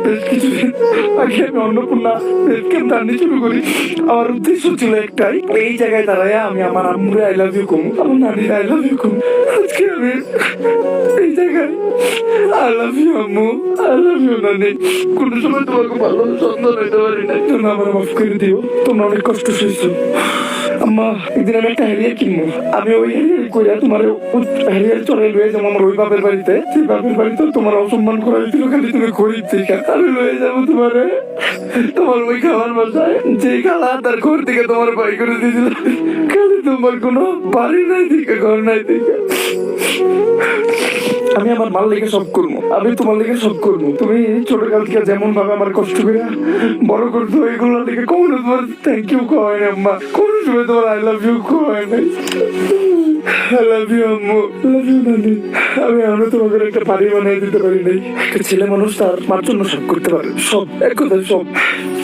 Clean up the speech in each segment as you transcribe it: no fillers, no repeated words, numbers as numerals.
বেশ কিছুদিন আগে আমি অন্নপূর্ণা হেলথ ক্যাম্প দাঁড়ানি শুরু করি। আমার উদ্দেশ্য ছিল একটাই, এই জায়গায় দাঁড়ায় আমি আমার আম্মুরে আই লাভ ইউ কম, আমার নানির আই লাভ ইউ কম। আজকে আমি এই জায়গায় আই লাভ ইউ আম্মু, আই লাভ ইউ নানি। কোনো সময় তোমাকে ভালো সন্তান হইতে পারি না, জন্য আমার মাফ করে দিও। তোমরা অনেক কষ্ট সইছো। আম্মা, একদিন আমি একটা হ্যারিয়ার কিনবো। আমি ওই হ্যারিয়ার কইরা তোমার হ্যারিয়ার চড়াই লয়ে যাবো আমার ওই বাপের বাড়িতে। সেই বাপের বাড়িতে তোমার অসম্মান করা হয়েছিল, খালি তুমি গরিব থেকে। আমি লয়ে যাবো তোমারে তোমার ওই খালার বাসায়, যে খালা তার ঘর থেকে তোমার বাই করে দিয়েছিল। খালি তোমার কোনো বাড়ি নাই দিকে, ঘর নাই দিকে। আমি আমার মাল লেগে সব করবো, আমি তোমার লেগে সব করবো। তুমি ছোটকাল থেকে যেমন ভাবে আমার কষ্ট করে বড় করতো, এগুলো লেগে কোনো তোমার থ্যাংক ইউ খাওয়াই না আম্মা। কোনো সময় তোমার আই লাভ ইউ খাওয়াই নাই। আই লাভ ইউ আম্মু, লাভ ইউ নানি। আমি এখনো তোমাদের একটা বাড়ি বানিয়ে দিতে পারি নাই। একটা ছেলে মানুষ তার মার জন্য সব করতে পারে, সব, এক কথা সব।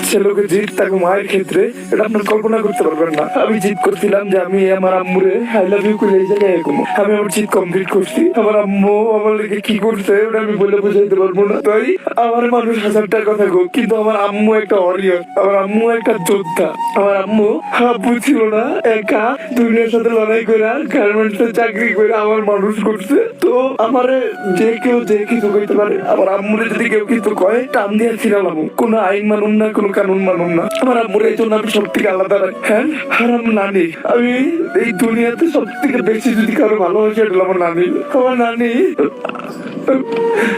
ছেলেকে জিত তাকে মায়ের ক্ষেত্রে এটা আপনার কল্পনা করতে পারবেন না। আমি জিত করছিলাম যে আমি আমার আম্মুরে আই লাভ ইউ করে এই জায়গায় এরকম। আমি আমার জিত কমপ্লিট করছি। আমার আম্মু আমার লেগে কি করছে ওটা আমি বলে বোঝাইতে পারবো না। তাই আমার মানুষ হাজারটার কথা গো, কিন্তু আমার আম্মু একটা ওয়ারিয়র, আমার আম্মু একটা যোদ্ধা। আমার আম্মু আব্বু ছিল না, একা দুনিয়ার সাথে লড়াই করে গার্মেন্টসে চাকরি করে আমার মানুষ করছে। তো আমারে যে কেউ যে কিছু কইতে পারে, আমার আম্মুরে যদি কেউ কিছু কয় টান দিয়ে ছিলাম। কোনো আইন মানুন না, কোনো কানুন মানুন না। আমার আম্মুর এই জন্য আমি সব থেকে আলাদা রাখি। হ্যাঁ, আর আমার নানি, আমি এই দুনিয়াতে সব থেকে বেশি যদি কারো ভালোবাসি এটা আমার নানি। আমার নানি,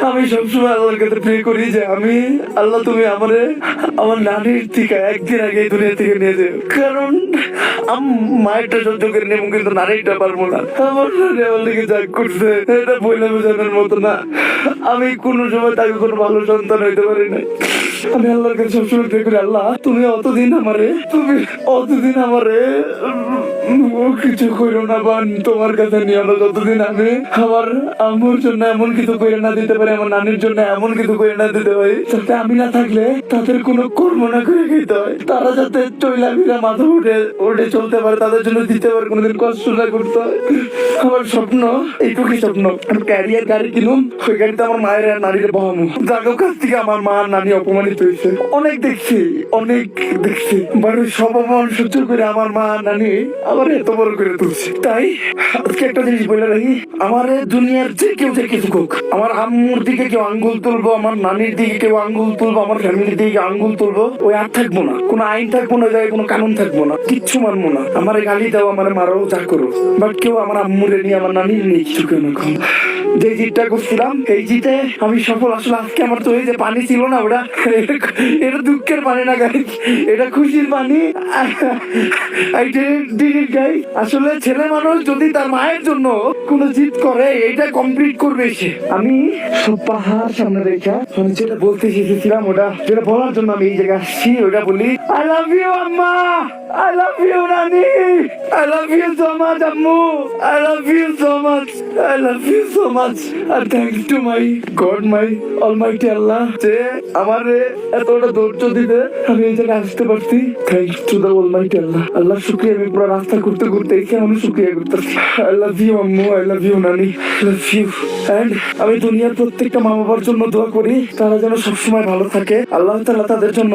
আমি সবসময় আল্লাহর কাছে প্রে করি যে আমি আল্লাহ তুমি আমারে আমার নানির থেকে একদিন আগে এই দুনিয়া থেকে নিয়ে যাও। কারণ মায়েরটা সহ্য করে নেব, কিন্তু নানিরটা পারবো না। আমার নানি আমার লেগে যা করছে এটা বইলে বোঝানোর মতো না। আমি কোনো সময় তাকে কোনো ভালো সন্তান হইতে পারি না। আমি আল্লাহর কাছে সবসময় প্রে করি, আল্লাহ তুমি অতদিন আমারে কিছু করো না, বা তোমার কাছে নিয়ে না, যতদিন আমি আমার আম্মুর জন্য এমন কিছু করে না দিতে পারি, আমার নানির জন্য এমন কিছু করে না দিতে পারি যাতে আমি না থাকলে তাদের কোনো কর্ম না করে খেতে হয়, তারা যাতে চইলা ফিরা মাথা উঠে চলতে পারে, তাদের জন্য দিতে পারে, কোনোদিন কষ্ট না করতে হয়। আমার স্বপ্ন এইটুকুই স্বপ্ন, আমি ক্যারিয়ার গাড়ি কিনুম, ওই গাড়িতে আমার মায়ের আর নানির বহামু। যাদের কাছ থেকে আমার মা নানি অপমানিত হয়েছে অনেক দেখছি, বাট সব অপমান সহ্য করে আমার মা নানি আমার এত বড় করে তুলছে। তাই আজকে একটা জিনিস বলে রাখি, আমার দুনিয়ার যে কেউ যে কিছু হোক, আমার আম্মুর দিকে কেউ আঙ্গুল তুলবো, আমার নানির দিকে কেউ আঙ্গুল তুলবো, আমার ফ্যামিলির দিকে আঙ্গুল তুলবো, ওই আর থাকবো না, কোনো আইন থাকবো না, কোনো কানুন থাকবো না, কিচ্ছু মানবো না। আমার গালি দাও, আমার মারো, যা করো, বাট কেউ আমার আম্মুরে নিয়ে আমার নানির নিয়ে কিছু কেন। যে জিতটা করছিলাম এই জিতে আমি সফল। আসলে আজকে আমার তো এই যে পানি ছিল না, ওটা এটা দুঃখের পানি না গাই, এটা খুশির পানি। আসলে ছেলে মানুষ যদি তার মায়ের জন্য কোনো জিত করে এটা কমপ্লিট করবে সে। আমি সব পাহাড় সামনে রেখা আমি যেটা বলতে শিখেছিলাম, ওটা যেটা বলার জন্য আমি এই জায়গায় আসছি, ওটা বলি, I love you Amma, I love you Nani, I love you so much Ammu, I love you so much, I love you so much. আর thanks to my god, my almighty Allah, যে আমার এতটা ধৈর্য দিতে আমি এই জায়গায় আসতে পারছি। থ্যাঙ্কস টু দ্য অলমাইটি আল্লাহ। আল্লাহ শুকরিয়া। আমি পুরো রাস্তা করতে করতে এসে আমি শুকরিয়া করতেছি। আই লাভ ইউ আম্মু, I love you Nani, I love you. And আমি দুনিয়ার প্রত্যেকটা মা বাবার জন্য দোয়া করি, তারা যেন সবসময় ভালো থাকে। আল্লাহ তাআলা তাদের জন্য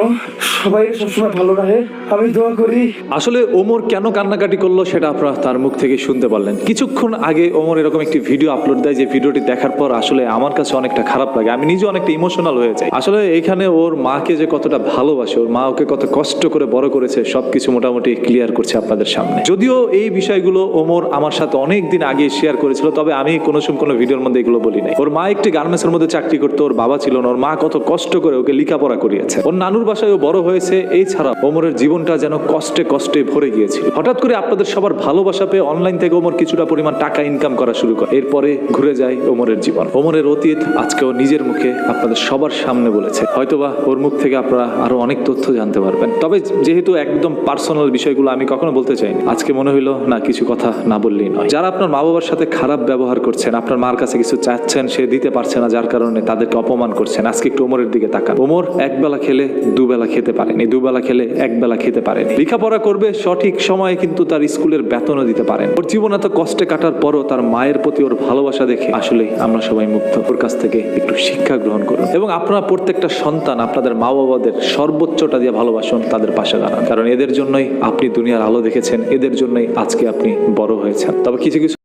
সবাই সবসময় ভালো রাখে, আমি দোয়া করি। আসলে ওমর কেন কান্নাকাটি করলো সেটা আপনারা তার মুখ থেকে শুনতে পারলেন। কিছুক্ষণ আগে ওমর এরকম একটি ভিডিও আপলোড দেয়, যে ভিডিওটি দেখার পর আসলে আমার কাছে অনেকটা খারাপ লাগে, আমি নিজে অনেকটা ইমোশনাল হয়ে যাই। আসলে এখানে ওর মাকে যে কতটা ভালোবাসে, ওর মা ওকে কত কষ্ট করে বড় করেছে, সবকিছু মোটামুটি ক্লিয়ার করছে আপনাদের সামনে। যদিও এই বিষয়গুলো ওমর আমার সাথে অনেক দিন আগে শেয়ার করেছিল, তবে আমি কোনো ভিডিওর মধ্যে এগুলো বলি নাই। ওর মা একটি গার্মেন্টসের মধ্যে চাকরি করতো, ওর বাবা ছিল না, ওর মা কত কষ্ট করে ওকে লেখাপড়া করিয়েছে, ওর নানুর বাসায় ও বড় হয়েছে। এছাড়া ওমরের জীবনটা যেন কষ্টে কষ্টে ভরে গিয়েছিল। হঠাৎ করে আপনাদের সবার ভালোবাসা পেয়ে অনলাইন থেকে ওমর কিছুটা পরিমাণ টাকা ইনকাম করা শুরু করে। এরপরে ঘুরে যায় ওমরের জীবন, ওমরের অতীত আজকে ও নিজের মুখে আপনাদের সবার সামনে বলেছে। হয়তোবা ওর মুখ থেকে আপনারা আরো অনেক তথ্য জানতে পারবেন। তবে যেহেতু একদম পার্সোনাল বিষয়গুলো আমি কখনো বলতে চাইনি, আজকে মনে হইলো না কিছু কথা না বললেই নয়। যারা আপনার মা বাবার সাথে খারাপ ব্যবহার করছেন, আপনার মার কাছে কিছু চাচ্ছেন, সে দিতে পারছে না, যার কারণে তাদেরকে অপমান করছেন, আজকে একটু ওমরের দিকে তাকান। ওমর একবেলা খেলে দুবেলা খেতে পারেনি, দুবেলা খেলে একবেলা খেতে পারেনি। লেখাপড়া করবে সঠিক সময়ে, কিন্তু তার স্কুলের বেতনও দিতে পারেন। ওর জীবন এত কষ্টে কাটার পরও তার মায়ের প্রতি ওর ভালোবাসা দেখে আসলে আমরা সবাই মুগ্ধ। ওর কাছ থেকে একটু শিক্ষা গ্রহণ করুন এবং আপনারা প্রত্যেকটা সন্তান আপনাদের মা বাবাদের সর্বোচ্চটা দিয়ে ভালোবাসুন, তাদের পাশে দাঁড়ান, কারণ এদের জন্যই আপনি দুনিয়ার আলো দেখেছেন, এদের জন্যই আজকে আপনি বড় হয়েছেন। তবে কিছু কিছু